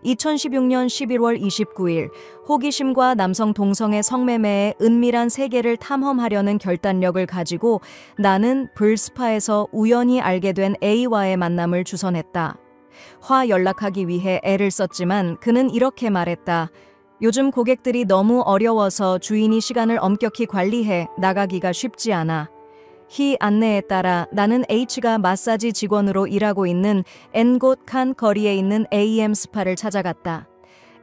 2016년 11월 29일 호기심과 남성 동성애 성매매의 은밀한 세계를 탐험하려는 결단력을 가지고 나는 불스파에서 우연히 알게 된 A와의 만남을 주선했다. 연락하기 위해 애를 썼지만 그는 이렇게 말했다. 요즘 고객들이 너무 어려워서 주인이 시간을 엄격히 관리해 나가기가 쉽지 않아. 이 안내에 따라 나는 H가 마사지 직원으로 일하고 있는 엔곶칸 거리에 있는 AM 스파를 찾아갔다.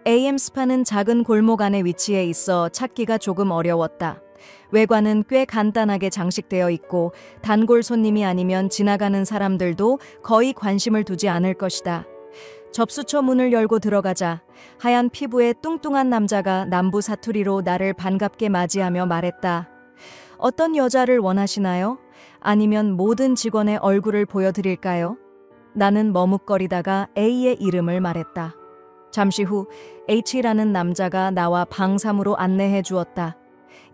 AM 스파는 작은 골목 안에 위치해 있어 찾기가 조금 어려웠다. 외관은 꽤 간단하게 장식되어 있고 단골 손님이 아니면 지나가는 사람들도 거의 관심을 두지 않을 것이다. 접수처 문을 열고 들어가자 하얀 피부의 뚱뚱한 남자가 남부 사투리로 나를 반갑게 맞이하며 말했다. 어떤 여자를 원하시나요? 아니면 모든 직원의 얼굴을 보여드릴까요? 나는 머뭇거리다가 A의 이름을 말했다. 잠시 후 H라는 남자가 나와 방 3으로 안내해 주었다.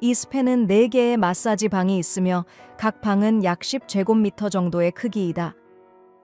이 스패는 4개의 마사지 방이 있으며 각 방은 약 10제곱미터 정도의 크기이다.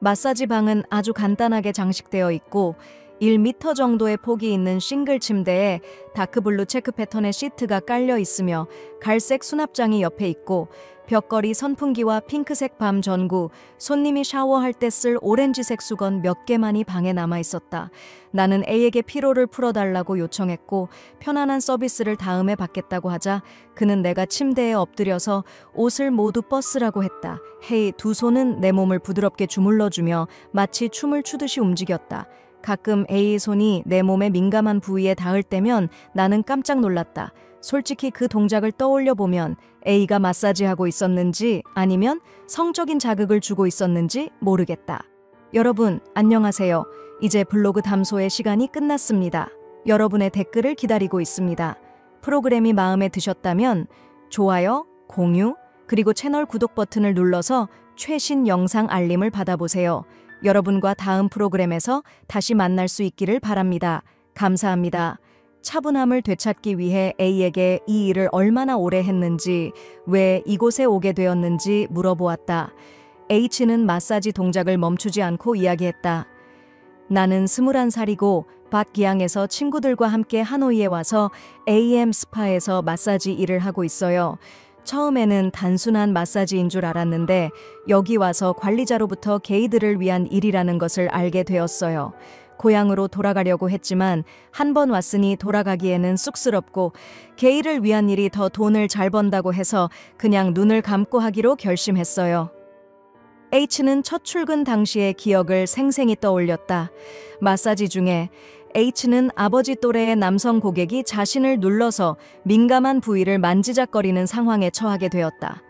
마사지 방은 아주 간단하게 장식되어 있고 1m 정도의 폭이 있는 싱글 침대에 다크블루 체크 패턴의 시트가 깔려 있으며 갈색 수납장이 옆에 있고 벽걸이 선풍기와 핑크색 밤 전구, 손님이 샤워할 때 쓸 오렌지색 수건 몇 개만이 방에 남아 있었다. 나는 A에게 피로를 풀어달라고 요청했고 편안한 서비스를 다음에 받겠다고 하자 그는 내가 침대에 엎드려서 옷을 모두 벗으라고 했다. 헤이 두 손은 내 몸을 부드럽게 주물러주며 마치 춤을 추듯이 움직였다. 가끔 A의 손이 내 몸의 민감한 부위에 닿을 때면 나는 깜짝 놀랐다. 솔직히 그 동작을 떠올려 보면 A가 마사지하고 있었는지 아니면 성적인 자극을 주고 있었는지 모르겠다. 여러분, 안녕하세요. 이제 블로그 담소의 시간이 끝났습니다. 여러분의 댓글을 기다리고 있습니다. 프로그램이 마음에 드셨다면 좋아요, 공유, 그리고 채널 구독 버튼을 눌러서 최신 영상 알림을 받아보세요. 여러분과 다음 프로그램에서 다시 만날 수 있기를 바랍니다. 감사합니다. 차분함을 되찾기 위해 A에게 이 일을 얼마나 오래 했는지, 왜 이곳에 오게 되었는지 물어보았다. H는 마사지 동작을 멈추지 않고 이야기했다. 나는 21살이고 밭기양에서 친구들과 함께 하노이에 와서 AM 스파에서 마사지 일을 하고 있어요. 처음에는 단순한 마사지인 줄 알았는데 여기 와서 관리자로부터 게이들을 위한 일이라는 것을 알게 되었어요. 고향으로 돌아가려고 했지만 한 번 왔으니 돌아가기에는 쑥스럽고 게이를 위한 일이 더 돈을 잘 번다고 해서 그냥 눈을 감고 하기로 결심했어요. H는 첫 출근 당시의 기억을 생생히 떠올렸다. 마사지 중에 H는 아버지 또래의 남성 고객이 자신을 눌러서 민감한 부위를 만지작거리는 상황에 처하게 되었다.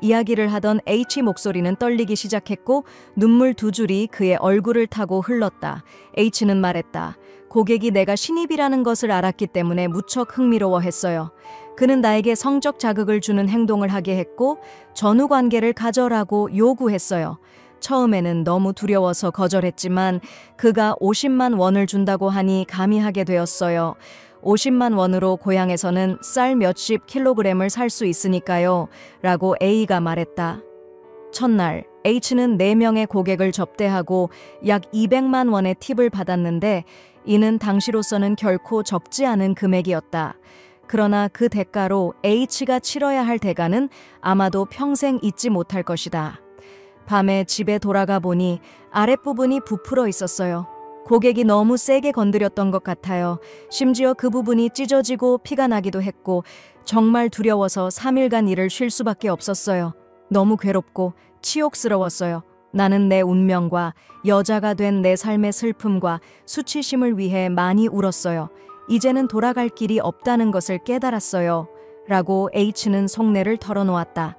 이야기를 하던 H 목소리는 떨리기 시작했고 눈물 2줄이 그의 얼굴을 타고 흘렀다. H는 말했다. 고객이 내가 신입이라는 것을 알았기 때문에 무척 흥미로워했어요. 그는 나에게 성적 자극을 주는 행동을 하게 했고 전후 관계를 가져라고 요구했어요. 처음에는 너무 두려워서 거절했지만 그가 50만 원을 준다고 하니 감히 하게 되었어요. 50만 원으로 고향에서는 쌀 몇십 킬로그램을 살 수 있으니까요. 라고 A가 말했다. 첫날 H는 4명의 고객을 접대하고 약 200만 원의 팁을 받았는데 이는 당시로서는 결코 적지 않은 금액이었다. 그러나 그 대가로 H가 치러야 할 대가는 아마도 평생 잊지 못할 것이다. 밤에 집에 돌아가 보니 아랫부분이 부풀어 있었어요. 고객이 너무 세게 건드렸던 것 같아요. 심지어 그 부분이 찢어지고 피가 나기도 했고 정말 두려워서 3일간 일을 쉴 수밖에 없었어요. 너무 괴롭고 치욕스러웠어요. 나는 내 운명과 여자가 된 내 삶의 슬픔과 수치심을 위해 많이 울었어요. 이제는 돌아갈 길이 없다는 것을 깨달았어요. 라고 H는 속내를 털어놓았다.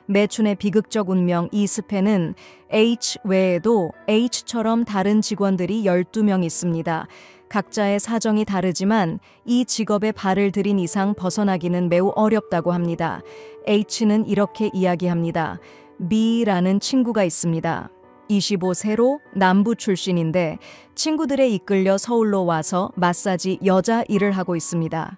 매춘의 비극적 운명 이 스패는 H 외에도 H처럼 다른 직원들이 12명 있습니다. 각자의 사정이 다르지만 이 직업에 발을 들인 이상 벗어나기는 매우 어렵다고 합니다. H는 이렇게 이야기합니다. B라는 친구가 있습니다. 25세로 남부 출신인데 친구들에 이끌려 서울로 와서 마사지 여자 일을 하고 있습니다.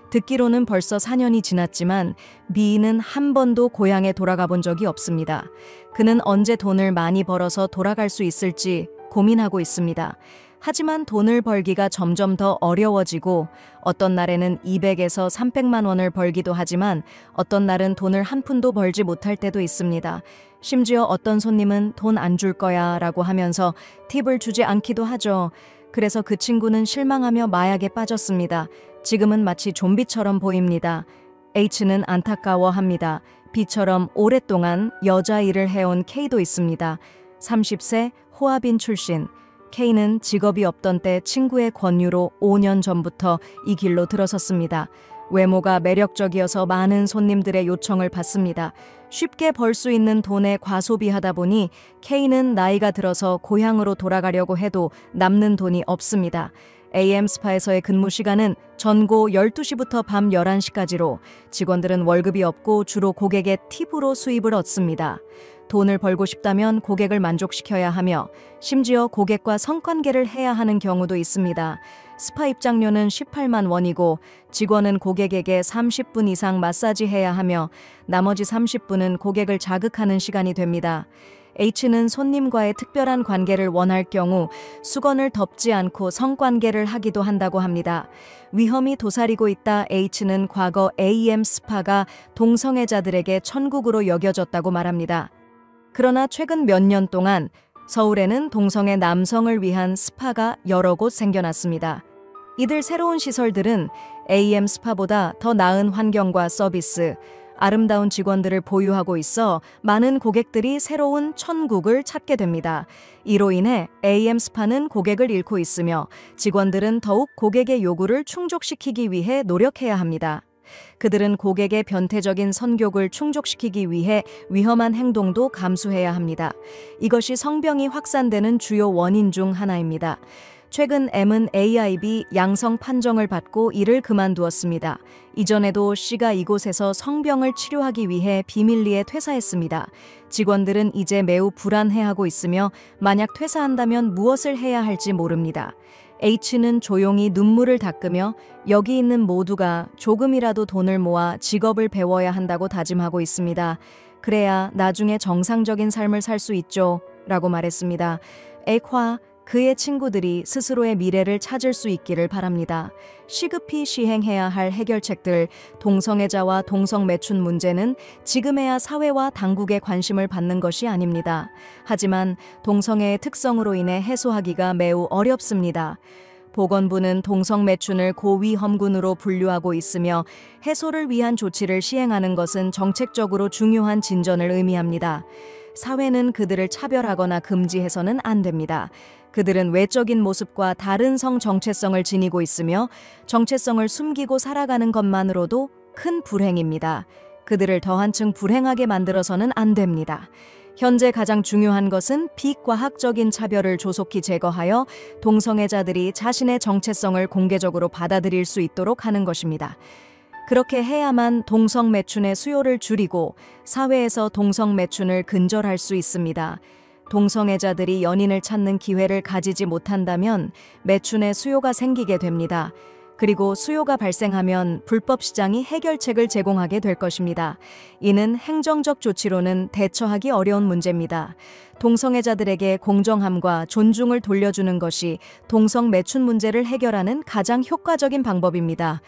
듣기로는 벌써 4년이 지났지만 B는 한 번도 고향에 돌아가 본 적이 없습니다. 그는 언제 돈을 많이 벌어서 돌아갈 수 있을지 고민하고 있습니다. 하지만 돈을 벌기가 점점 더 어려워지고 어떤 날에는 200에서 300만 원을 벌기도 하지만 어떤 날은 돈을 한 푼도 벌지 못할 때도 있습니다. 심지어 어떤 손님은 돈 안 줄 거야 라고 하면서 팁을 주지 않기도 하죠. 그래서 그 친구는 실망하며 마약에 빠졌습니다. 지금은 마치 좀비처럼 보입니다. H는 안타까워합니다. B처럼 오랫동안 여자 일을 해온 K도 있습니다. 30세 호아빈 출신. K는 직업이 없던 때 친구의 권유로 5년 전부터 이 길로 들어섰습니다. 외모가 매력적이어서 많은 손님들의 요청을 받습니다. 쉽게 벌 수 있는 돈에 과소비하다 보니 K는 나이가 들어서 고향으로 돌아가려고 해도 남는 돈이 없습니다. AM 스파에서의 근무 시간은 전고 12시부터 밤 11시까지로 직원들은 월급이 없고 주로 고객의 팁으로 수입을 얻습니다. 돈을 벌고 싶다면 고객을 만족시켜야 하며 심지어 고객과 성관계를 해야 하는 경우도 있습니다. 스파 입장료는 18만 원이고 직원은 고객에게 30분 이상 마사지해야 하며 나머지 30분은 고객을 자극하는 시간이 됩니다. H는 손님과의 특별한 관계를 원할 경우 수건을 덮지 않고 성관계를 하기도 한다고 합니다. 위험이 도사리고 있다. H는 과거 AM 스파가 동성애자들에게 천국으로 여겨졌다고 말합니다. 그러나 최근 몇 년 동안 서울에는 동성애 남성을 위한 스파가 여러 곳 생겨났습니다. 이들 새로운 시설들은 AM 스파보다 더 나은 환경과 서비스, 아름다운 직원들을 보유하고 있어 많은 고객들이 새로운 천국을 찾게 됩니다. 이로 인해 AM 스파는 고객을 잃고 있으며 직원들은 더욱 고객의 요구를 충족시키기 위해 노력해야 합니다. 그들은 고객의 변태적인 선욕을 충족시키기 위해 위험한 행동도 감수해야 합니다. 이것이 성병이 확산되는 주요 원인 중 하나입니다. 최근 M은 AIB 양성 판정을 받고 이를 그만두었습니다. 이전에도 C가 이곳에서 성병을 치료하기 위해 비밀리에 퇴사했습니다. 직원들은 이제 매우 불안해하고 있으며 만약 퇴사한다면 무엇을 해야 할지 모릅니다. H는 조용히 눈물을 닦으며 여기 있는 모두가 조금이라도 돈을 모아 직업을 배워야 한다고 다짐하고 있습니다. 그래야 나중에 정상적인 삶을 살 수 있죠. 라고 말했습니다. 액화 그의 친구들이 스스로의 미래를 찾을 수 있기를 바랍니다. 시급히 시행해야 할 해결책들, 동성애자와 동성매춘 문제는 지금에야 사회와 당국의 관심을 받는 것이 아닙니다. 하지만 동성애의 특성으로 인해 해소하기가 매우 어렵습니다. 보건부는 동성매춘을 고위험군으로 분류하고 있으며 해소를 위한 조치를 시행하는 것은 정책적으로 중요한 진전을 의미합니다. 사회는 그들을 차별하거나 금지해서는 안 됩니다. 그들은 외적인 모습과 다른 성 정체성을 지니고 있으며 정체성을 숨기고 살아가는 것만으로도 큰 불행입니다. 그들을 더 한층 불행하게 만들어서는 안 됩니다. 현재 가장 중요한 것은 비과학적인 차별을 조속히 제거하여 동성애자들이 자신의 정체성을 공개적으로 받아들일 수 있도록 하는 것입니다. 그렇게 해야만 동성매춘의 수요를 줄이고 사회에서 동성매춘을 근절할 수 있습니다. 동성애자들이 연인을 찾는 기회를 가지지 못한다면 매춘의 수요가 생기게 됩니다. 그리고 수요가 발생하면 불법 시장이 해결책을 제공하게 될 것입니다. 이는 행정적 조치로는 대처하기 어려운 문제입니다. 동성애자들에게 공정함과 존중을 돌려주는 것이 동성매춘 문제를 해결하는 가장 효과적인 방법입니다.